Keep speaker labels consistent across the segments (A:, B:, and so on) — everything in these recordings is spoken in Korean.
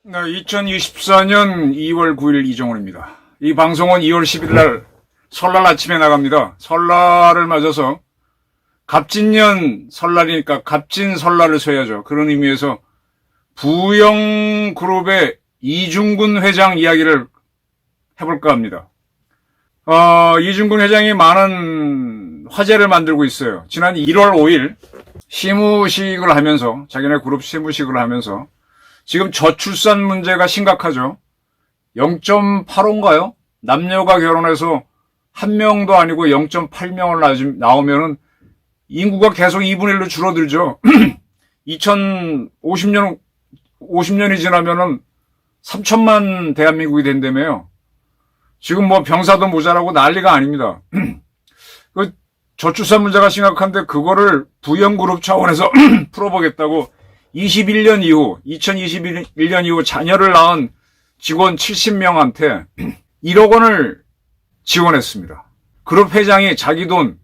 A: 네, 2024년 2월 9일 이정훈입니다. 이 방송은 2월 10일 날 설날 아침에 나갑니다. 설날을 맞아서 갑진년 설날이니까 갑진 설날을 써야죠. 그런 의미에서 부영그룹의 이중근 회장 이야기를 해볼까 합니다. 이중근 회장이 많은 화제를 만들고 있어요. 지난 1월 5일 시무식을 하면서, 자기네 그룹 시무식을 하면서 지금 저출산 문제가 심각하죠. 0.85인가요? 남녀가 결혼해서 한 명도 아니고 0.8명을 나오면은 인구가 계속 2분의 1로 줄어들죠. 50년이 지나면은 3천만 대한민국이 된다며요. 지금 뭐 병사도 모자라고 난리가 아닙니다. 그 저출산 문제가 심각한데 그거를 부영그룹 차원에서 풀어보겠다고 2021년 이후 자녀를 낳은 직원 70명한테 1억 원을 지원했습니다. 그룹 회장이 자기 돈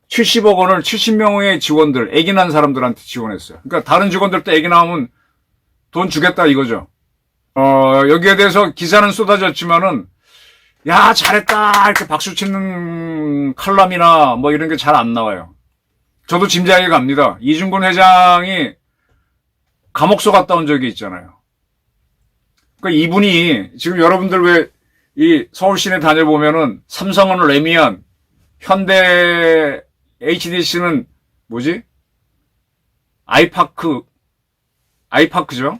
A: 70억 원을 70명의 직원들, 애기 낳은 사람들한테 지원했어요. 그러니까 다른 직원들도 애기 낳으면 돈 주겠다 이거죠. 여기에 대해서 기사는 쏟아졌지만은, 야, 잘했다, 이렇게 박수 치는 칼럼이나 뭐 이런 게 잘 안 나와요. 저도 짐작이 갑니다. 이중근 회장이 감옥소 갔다 온 적이 있잖아요. 그러니까 이분이 지금 여러분들 왜 이 서울 시내 다녀보면은 삼성은 레미안, 현대 HDC는 뭐지? 아이파크죠?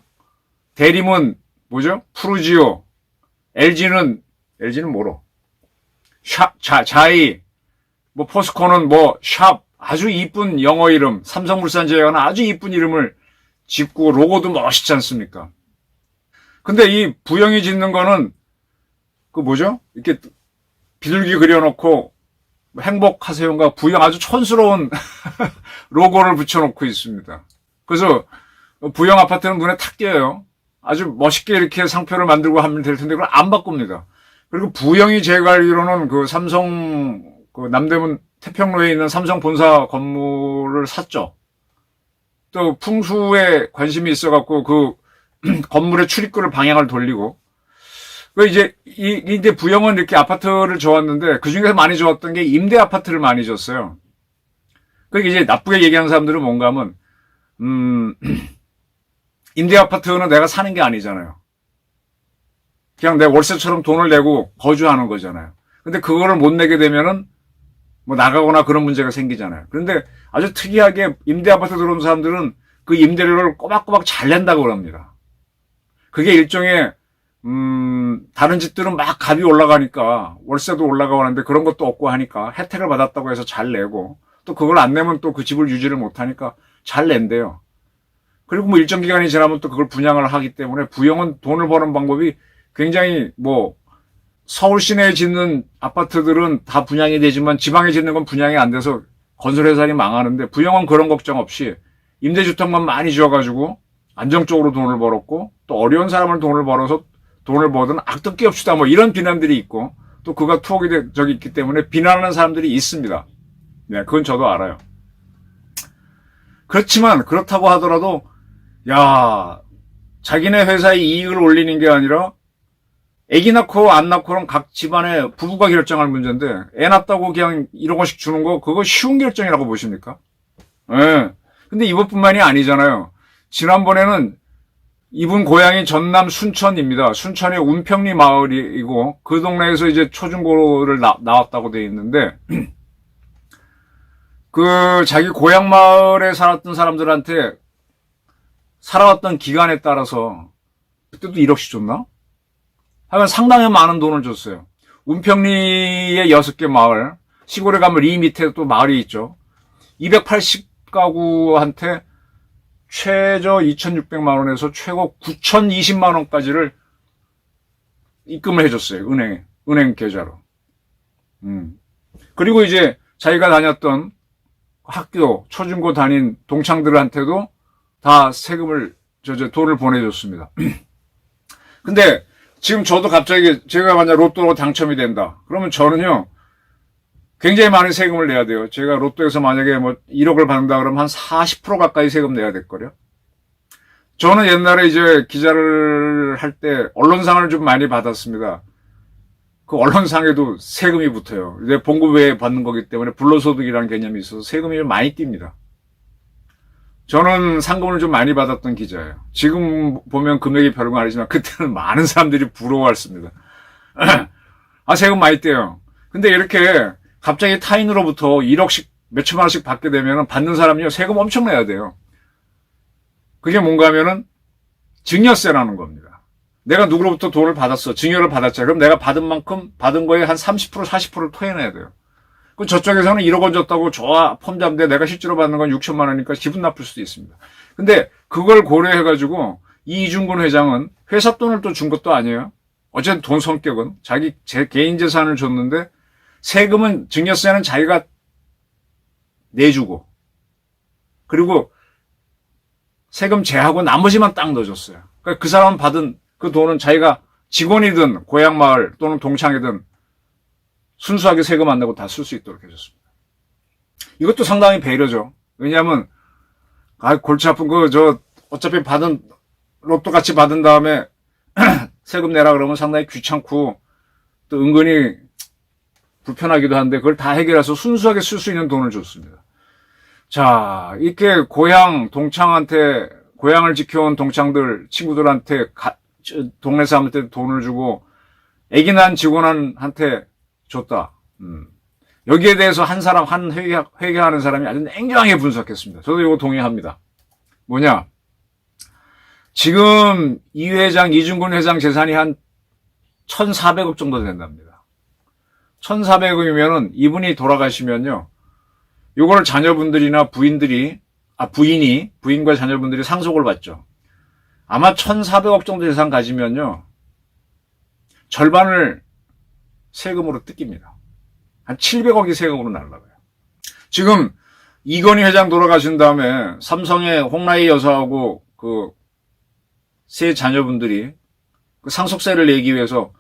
A: 대림은 뭐죠? 푸르지오. LG는 뭐로? 자이, 뭐 포스코는 뭐 샵, 아주 이쁜 영어 이름, 삼성물산제약은 아주 이쁜 이름을 짓고 로고도 멋있지 않습니까? 근데 이 부영이 짓는 거는 그 뭐죠? 이렇게 비둘기 그려놓고 행복하세요인가 부영 아주 촌스러운 로고를 붙여놓고 있습니다. 그래서 부영 아파트는 눈에 탁 띄어요. 아주 멋있게 이렇게 상표를 만들고 하면 될 텐데 그걸 안 바꿉니다. 그리고 부영이 제가 알기로는 그 삼성 그 남대문 태평로에 있는 삼성 본사 건물을 샀죠. 또 풍수에 관심이 있어갖고 그 건물의 출입구를 방향을 돌리고 이제 부영은 이렇게 아파트를 좋았는데 그 중에서 많이 좋았던 게 임대 아파트를 많이 줬어요. 그게 이제 나쁘게 얘기하는 사람들은 뭔가 하면 임대 아파트는 내가 사는 게 아니잖아요. 그냥 내 월세처럼 돈을 내고 거주하는 거잖아요. 근데 그거를 못 내게 되면은 뭐 나가거나 그런 문제가 생기잖아요. 그런데 아주 특이하게 임대 아파트 들어온 사람들은 그 임대료를 꼬박꼬박 잘 낸다고 그럽니다. 그게 일종의 다른 집들은 막 값이 올라가니까 월세도 올라가고 하는데 그런 것도 없고 하니까 혜택을 받았다고 해서 잘 내고 또 그걸 안 내면 또 그 집을 유지를 못 하니까 잘 낸대요. 그리고 뭐 일정 기간이 지나면 또 그걸 분양을 하기 때문에 부영은 돈을 버는 방법이 굉장히 뭐 서울 시내에 짓는 아파트들은 다 분양이 되지만 지방에 짓는 건 분양이 안 돼서 건설회사들이 망하는데 부영은 그런 걱정 없이 임대주택만 많이 지어가지고 안정적으로 돈을 벌었고 또 어려운 사람을 돈을 벌든 악덕 기업주다 뭐 이런 비난들이 있고 또 그가 투옥이 저기 있기 때문에 비난하는 사람들이 있습니다. 네, 그건 저도 알아요. 그렇지만 그렇다고 하더라도 야, 자기네 회사의 이익을 올리는 게 아니라 애기 낳고 안 낳고는 각 집안의 부부가 결정할 문제인데 애 낳았다고 그냥 1억 원씩 주는 거 그거 쉬운 결정이라고 보십니까? 예. 근데 이것뿐만이 아니잖아요. 지난번에는 이분 고향이 전남 순천입니다. 순천의 운평리 마을이고 그 동네에서 이제 초중고를 나왔다고 돼 있는데 그 자기 고향 마을에 살았던 사람들한테 살아왔던 기간에 따라서 그때도 1억씩 줬나? 하여간 상당히 많은 돈을 줬어요. 운평리의 6개 마을, 시골에 가면 이 밑에 또 마을이 있죠. 280가구한테 최저 2,600만 원에서 최고 9,020만 원까지를 입금을 해줬어요. 은행 계좌로. 그리고 이제 자기가 다녔던 학교, 초중고 다닌 동창들한테도 다 세금을, 돈을 보내줬습니다. 근데 지금 저도 갑자기 제가 만약 로또로 당첨이 된다. 그러면 저는요, 굉장히 많은 세금을 내야 돼요. 제가 로또에서 만약에 뭐 1억을 받는다 그러면 한 40% 가까이 세금 내야 될 거요. 저는 옛날에 이제 기자를 할 때 언론상을 좀 많이 받았습니다. 그 언론상에도 세금이 붙어요. 이제 봉급 외에 받는 거기 때문에 불로소득이라는 개념이 있어서 세금이 많이 뜁니다. 저는 상금을 좀 많이 받았던 기자예요. 지금 보면 금액이 별거 아니지만 그때는 많은 사람들이 부러워했습니다. 아, 세금 많이 떼요. 근데 이렇게 갑자기 타인으로부터 1억씩 몇천만 원씩 받게 되면 받는 사람이요, 세금 엄청 내야 돼요. 그게 뭔가 하면은 증여세라는 겁니다. 내가 누구로부터 돈을 받았어. 증여를 받았잖아요. 그럼 내가 받은 만큼 받은 거에 한 30%, 40%를 토해내야 돼요. 그 저쪽에서는 1억 원 줬다고 좋아 폼잡는데 내가 실제로 받는 건 6천만 원이니까 기분 나쁠 수도 있습니다. 근데 그걸 고려해가지고 이 이중근 회장은 회사 돈을 또 준 것도 아니에요. 어쨌든 돈 성격은 자기 개인 재산을 줬는데 세금은 증여세는 자기가 내주고 그리고 세금 제하고 나머지만 딱 넣어줬어요. 그러니까 그 사람 받은 그 돈은 자기가 직원이든 고향 마을 또는 동창이든 순수하게 세금 안 내고 다 쓸 수 있도록 해줬습니다. 이것도 상당히 배려죠. 왜냐하면 골치 아픈 어차피 받은 로또 같이 받은 다음에 세금 내라 그러면 상당히 귀찮고 또 은근히 불편하기도 한데 그걸 다 해결해서 순수하게 쓸 수 있는 돈을 줬습니다. 자, 이렇게 동창한테 고향을 지켜온 동창들 친구들한테 동네 사람한테 돈을 주고 애기 난 직원한테 줬다. 여기에 대해서 한 회계하는 사람이 아주 냉정하게 분석했습니다. 저도 이거 동의합니다. 뭐냐? 지금 이중근 회장 재산이 한 1,400억 정도 된답니다. 1,400억이면은 이분이 돌아가시면요. 요거를 자녀분들이나 부인과 자녀분들이 상속을 받죠. 아마 1,400억 정도 재산 가지면요. 절반을 세금으로 뜯깁니다. 한 700억이 세금으로 날라가요. 지금 이건희 회장 돌아가신 다음에 삼성의 홍라희 여사하고 세 자녀분들이 그 상속세를 내기 위해서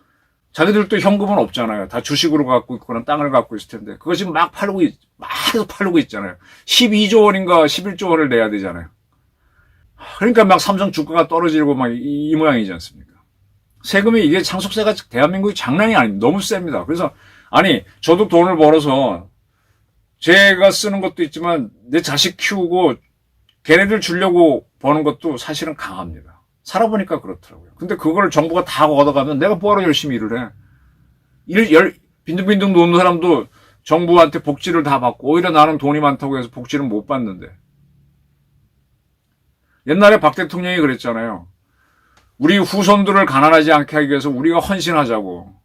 A: 자기들도 현금은 없잖아요. 다 주식으로 갖고 있거나 땅을 갖고 있을 텐데 그거 지금 막 팔고 있잖아요. 12조 원인가 11조 원을 내야 되잖아요. 그러니까 막 삼성 주가가 떨어지고 막 이 모양이지 않습니까? 세금이 이게 상속세가 대한민국이 장난이 아닙니다. 너무 셉니다. 그래서 아니 저도 돈을 벌어서 제가 쓰는 것도 있지만 내 자식 키우고 걔네들 주려고 버는 것도 사실은 강합니다. 살아보니까 그렇더라고요. 근데 그걸 정부가 다 걷어가면 내가 뭐하러 열심히 일을 해? 빈둥빈둥 노는 사람도 정부한테 복지를 다 받고 오히려 나는 돈이 많다고 해서 복지를 못 받는데. 옛날에 박 대통령이 그랬잖아요. 우리 후손들을 가난하지 않게 하기 위해서 우리가 헌신하자고.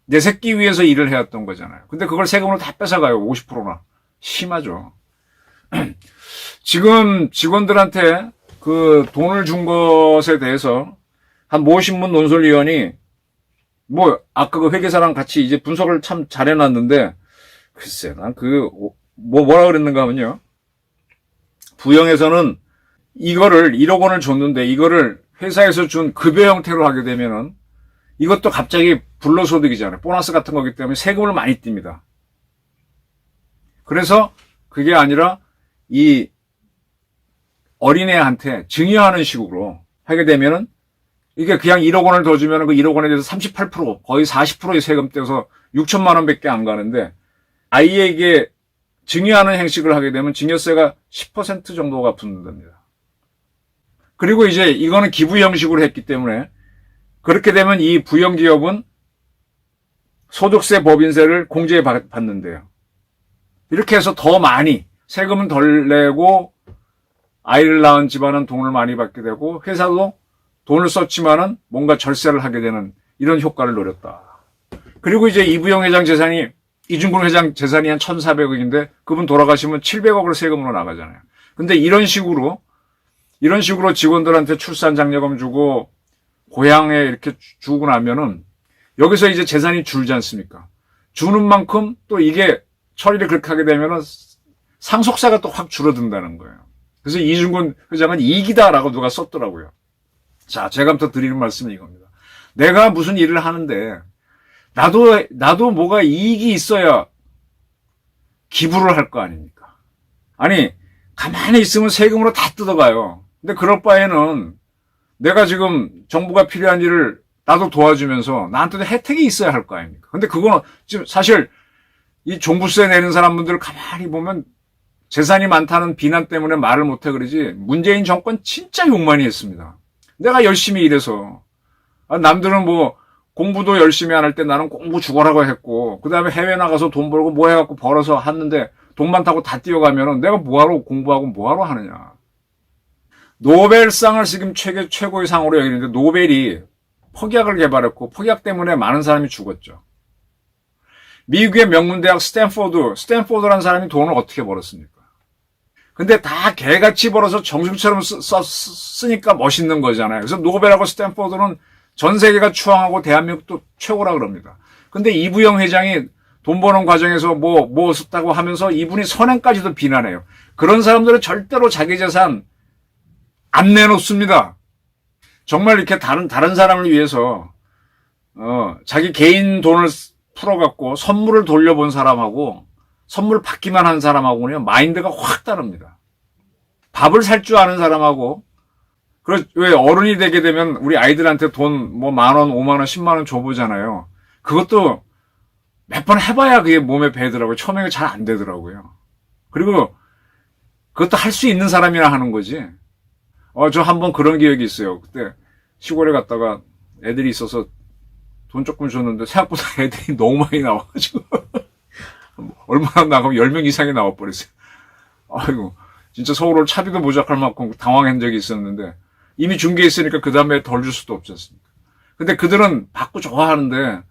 A: 내 새끼 위해서 일을 해왔던 거잖아요. 근데 그걸 세금으로 다 뺏어가요. 50%나. 심하죠. 지금 직원들한테 그 돈을 준 것에 대해서 한 모 신문 논설위원이 아까 그 회계사랑 같이 이제 분석을 참 잘 해놨는데 글쎄 난 뭐라 그랬는가 하면요. 부영에서는 이거를 1억 원을 줬는데 이거를 회사에서 준 급여 형태로 하게 되면은 이것도 갑자기 불로소득이잖아요. 보너스 같은 거기 때문에 세금을 많이 띱니다. 그래서 그게 아니라 이 어린애한테 증여하는 식으로 하게 되면은 이게 그냥 1억 원을 더 주면은 그 1억 원에 대해서 38% 거의 40%의 세금 떼서 6천만 원밖에 안 가는데 아이에게 증여하는 행식을 하게 되면 증여세가 10% 정도가 붙는답니다. 그리고 이제 이거는 기부 형식으로 했기 때문에 그렇게 되면 이 부영기업은 소득세 법인세를 공제해 받는데요. 이렇게 해서 더 많이 세금은 덜 내고 아이를 낳은 집안은 돈을 많이 받게 되고 회사도 돈을 썼지만은 뭔가 절세를 하게 되는 이런 효과를 노렸다. 그리고 이제 이중근 회장 재산이 한 1,400억인데 그분 돌아가시면 700억을 세금으로 나가잖아요. 근데 이런 식으로 직원들한테 출산 장려금 주고 고향에 이렇게 주고 나면은 여기서 이제 재산이 줄지 않습니까? 주는 만큼 또 이게 처리를 그렇게 하게 되면은 상속세가 또 확 줄어든다는 거예요. 그래서 이중근 회장은 이익이다라고 누가 썼더라고요. 자, 제가 또 드리는 말씀은 이겁니다. 내가 무슨 일을 하는데 나도 뭐가 이익이 있어야 기부를 할 거 아닙니까? 아니, 가만히 있으면 세금으로 다 뜯어가요. 근데 그럴 바에는 내가 지금 정부가 필요한 일을 나도 도와주면서 나한테도 혜택이 있어야 할 거 아닙니까? 근데 그거는 지금 사실 이 종부세 내는 사람분들 가만히 보면 재산이 많다는 비난 때문에 말을 못해 그러지 문재인 정권 진짜 욕 많이 했습니다. 내가 열심히 일해서 남들은 뭐 공부도 열심히 안 할 때 나는 공부 죽어라고 했고 그 다음에 해외 나가서 돈 벌고 뭐 해갖고 벌어서 하는데 돈 많다고 다 뛰어가면은 내가 뭐하러 공부하고 뭐하러 하느냐. 노벨상을 지금 최고의 상으로 여기는데 노벨이 폭약을 개발했고 폭약 때문에 많은 사람이 죽었죠. 미국의 명문대학 스탠포드라는 사람이 돈을 어떻게 벌었습니까? 근데 다 개같이 벌어서 정수처럼 쓰니까 멋있는 거잖아요. 그래서 노벨하고 스탠포드는 전 세계가 추앙하고 대한민국도 최고라 그럽니다. 근데 이부영 회장이 돈 버는 과정에서 뭐 썼다고 하면서 이분이 선행까지도 비난해요. 그런 사람들은 절대로 자기 재산 안 내놓습니다. 정말 이렇게 다른 사람을 위해서 자기 개인 돈을 풀어갖고 선물을 돌려본 사람하고 선물 받기만 한 사람하고는 마인드가 확 다릅니다. 밥을 살 줄 아는 사람하고 왜 어른이 되게 되면 우리 아이들한테 돈 뭐 10,000원, 50,000원, 100,000원 줘보잖아요. 그것도 몇 번 해봐야 그게 몸에 배더라고요. 처음에는 잘 안 되더라고요. 그리고 그것도 할 수 있는 사람이나 하는 거지. 저 한번 그런 기억이 있어요. 그때 시골에 갔다가 애들이 있어서 돈 조금 줬는데 생각보다 애들이 너무 많이 나와가지고 얼마나 나가면 10명 이상이 나와버렸어요. 아이고 진짜 서울을 차비도 모자랄 만큼 당황한 적이 있었는데 이미 준 게 있으니까 그 다음에 덜 줄 수도 없지 않습니까? 근데 그들은 받고 좋아하는데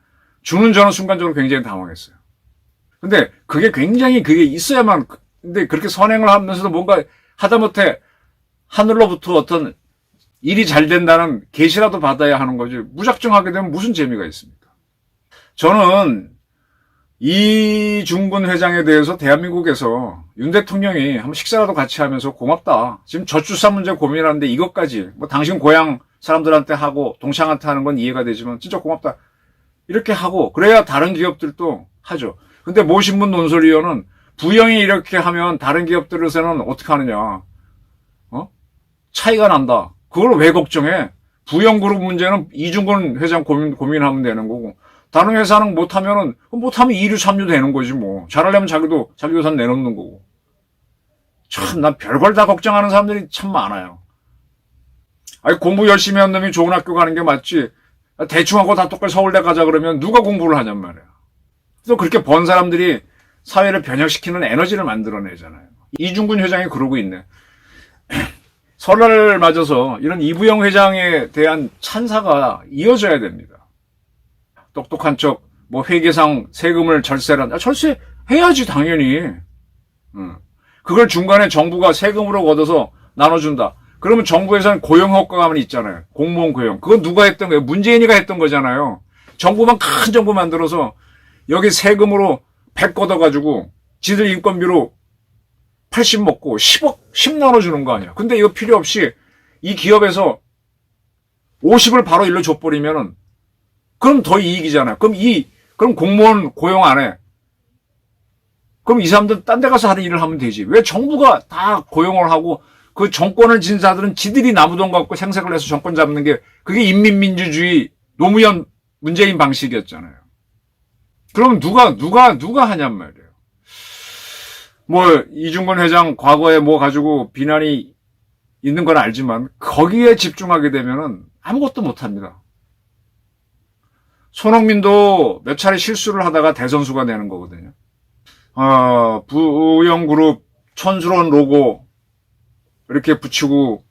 A: 주는 저는 순간적으로 굉장히 당황했어요. 근데 그게 있어야만, 근데 그렇게 선행을 하면서도 뭔가 하다못해 하늘로부터 어떤 일이 잘 된다는 계시라도 받아야 하는 거지. 무작정 하게 되면 무슨 재미가 있습니까? 저는 이중근 회장에 대해서 대한민국에서 윤 대통령이 한번 식사라도 같이 하면서 고맙다. 지금 저출산 문제 고민하는데 이것까지 뭐 당신 고향 사람들한테 하고 동창한테 하는 건 이해가 되지만 진짜 고맙다. 이렇게 하고 그래야 다른 기업들도 하죠. 근데 모신분 논설위원은 부영이 이렇게 하면 다른 기업들에서는 어떻게 하느냐. 차이가 난다. 그걸 왜 걱정해? 부영그룹 문제는 이중근 회장 고민하면 되는 거고 다른 회사는 못하면 2류, 3류 되는 거지 뭐. 잘하려면 자기予산 내놓는 거고. 참, 난 별걸 다 걱정하는 사람들이 참 많아요. 아니, 공부 열심히 한 놈이 좋은 학교 가는 게 맞지. 대충 하고 다 똑같이 서울대 가자 그러면 누가 공부를 하냔 말이야. 또 그렇게 번 사람들이 사회를 변혁시키는 에너지를 만들어내잖아요. 이중근 회장이 그러고 있네. 설날을 맞아서 이런 이부영 회장에 대한 찬사가 이어져야 됩니다. 똑똑한 척, 회계상 세금을 절세해야지, 당연히. 그걸 중간에 정부가 세금으로 걷어서 나눠준다. 그러면 정부에서는 고용효과가 있잖아요. 공무원 고용. 그건 누가 했던 거예요? 문재인이가 했던 거잖아요. 정부만 큰 정부 만들어서 여기 세금으로 100 걷어가지고 지들 인건비로 80 먹고 10 나눠주는 거 아니야. 근데 이거 필요 없이 이 기업에서 50을 바로 일로 줘버리면은 그럼 더 이익이잖아요. 그럼 공무원 고용 안 해. 그럼 이 사람들 딴 데 가서 하는 일을 하면 되지. 왜 정부가 다 고용을 하고 그 정권을 진 자들은 지들이 나무돈 갖고 생색을 내서 정권 잡는 게 그게 인민민주주의 노무현 문재인 방식이었잖아요. 그러면 누가 하냔 말이에요. 이중근 회장 과거에 가지고 비난이 있는 건 알지만 거기에 집중하게 되면은 아무것도 못 합니다. 손흥민도 몇 차례 실수를 하다가 대선수가 되는 거거든요. 부영그룹 촌스러운 로고 이렇게 붙이고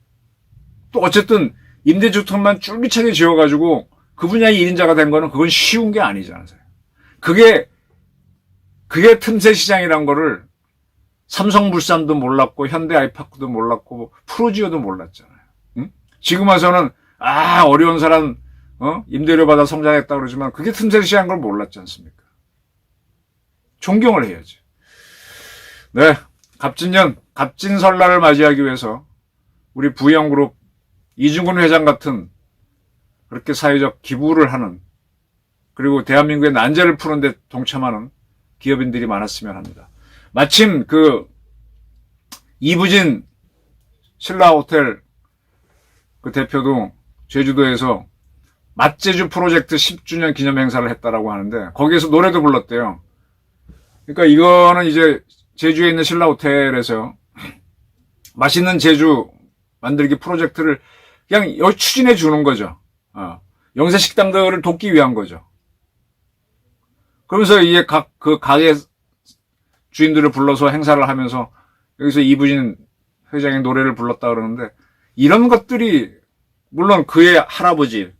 A: 또 어쨌든 임대주택만 쫄깃하게 지어가지고 그 분야의 1인자가 된 거는 그건 쉬운 게 아니잖아요. 그게 틈새 시장이란 거를 삼성물산도 몰랐고 현대아이파크도 몰랐고 프로지오도 몰랐잖아요. 응? 지금 와서는 어려운 사람 임대료 받아 성장했다 그러지만 그게 틈새 시장인 걸 몰랐지 않습니까? 존경을 해야지. 네, 갑진 설날을 맞이하기 위해서 우리 부영그룹 이중근 회장 같은 그렇게 사회적 기부를 하는, 그리고 대한민국의 난제를 푸는데 동참하는 기업인들이 많았으면 합니다. 마침 이부진 신라호텔 그 대표도 제주도에서 맛제주 프로젝트 10주년 기념 행사를 했다라고 하는데 거기에서 노래도 불렀대요. 그러니까 이거는 이제 제주에 있는 신라호텔에서 맛있는 제주 만들기 프로젝트를 그냥 여기 추진해 주는 거죠. 영세 식당들을 돕기 위한 거죠. 그러면서 이게 그 가게 주인들을 불러서 행사를 하면서 여기서 이부진 회장의 노래를 불렀다 그러는데, 이런 것들이 물론 그의 할아버지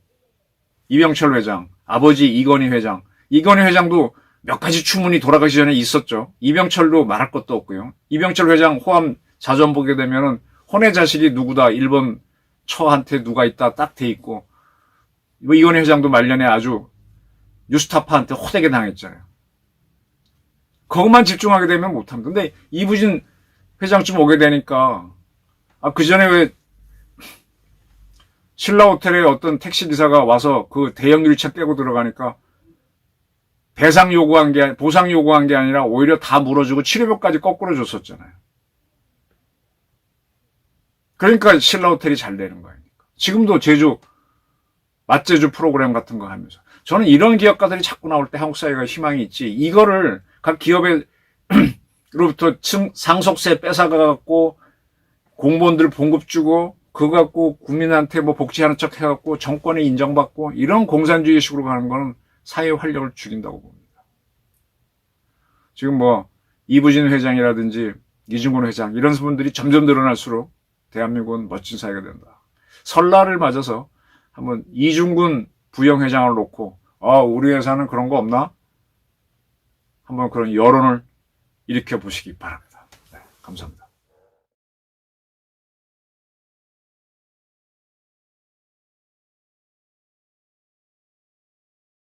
A: 이병철 회장, 아버지 이건희 회장도 몇 가지 추문이 돌아가기 전에 있었죠. 이병철도 말할 것도 없고요. 이병철 회장 호암 자전 보게 되면은 혼의 자식이 누구다, 일본 처한테 누가 있다 딱 돼 있고, 뭐 이건희 회장도 말년에 아주 뉴스타파한테 호되게 당했잖아요. 그것만 집중하게 되면 못합니다. 근데 이부진 회장쯤 오게 되니까, 그 전에 왜 신라호텔에 어떤 택시기사가 와서 그 대형 유리창 깨고 들어가니까 보상 요구한 게 아니라 오히려 다 물어주고 치료비까지 거꾸로 줬었잖아요. 그러니까 신라호텔이 잘 되는 거예요. 지금도 맛제주 프로그램 같은 거 하면서. 저는 이런 기업가들이 자꾸 나올 때 한국 사회가 희망이 있지, 이거를 각 기업으로부터 상속세 뺏어가갖고 공무원들 봉급 주고 그거 갖고 국민한테 뭐 복지하는 척 해갖고 정권에 인정받고 이런 공산주의식으로 가는 거는 사회 활력을 죽인다고 봅니다. 지금 뭐 이부진 회장이라든지 이중근 회장 이런 분들이 점점 늘어날수록 대한민국은 멋진 사회가 된다. 설날을 맞아서 한번 이중근 부영회장을 놓고 우리 회사는 그런 거 없나? 한번 그런 여론을 일으켜 보시기 바랍니다. 네, 감사합니다.